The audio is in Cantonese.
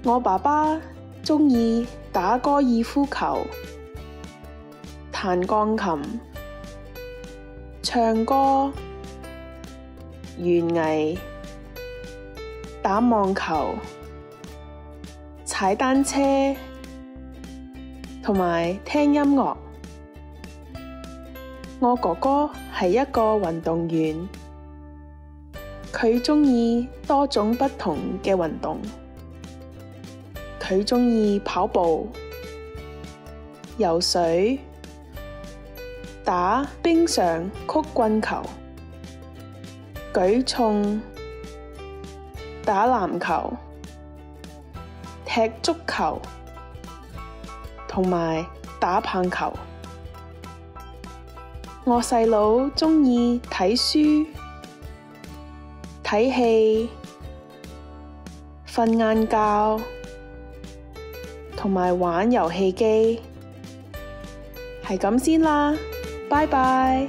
我爸爸鍾意打高爾夫球、彈鋼琴、唱歌、園藝、打網球、踩單車同埋聽音樂。我哥哥係一個運動員，佢鍾意多種不同嘅運動。佢鍾意跑步、游水、打冰上曲棍球、舉重、打籃球、踢足球同埋打棒球。我細佬鍾意睇書、睇戲、瞓晏覺同埋玩遊戲機。係咁先啦，拜拜。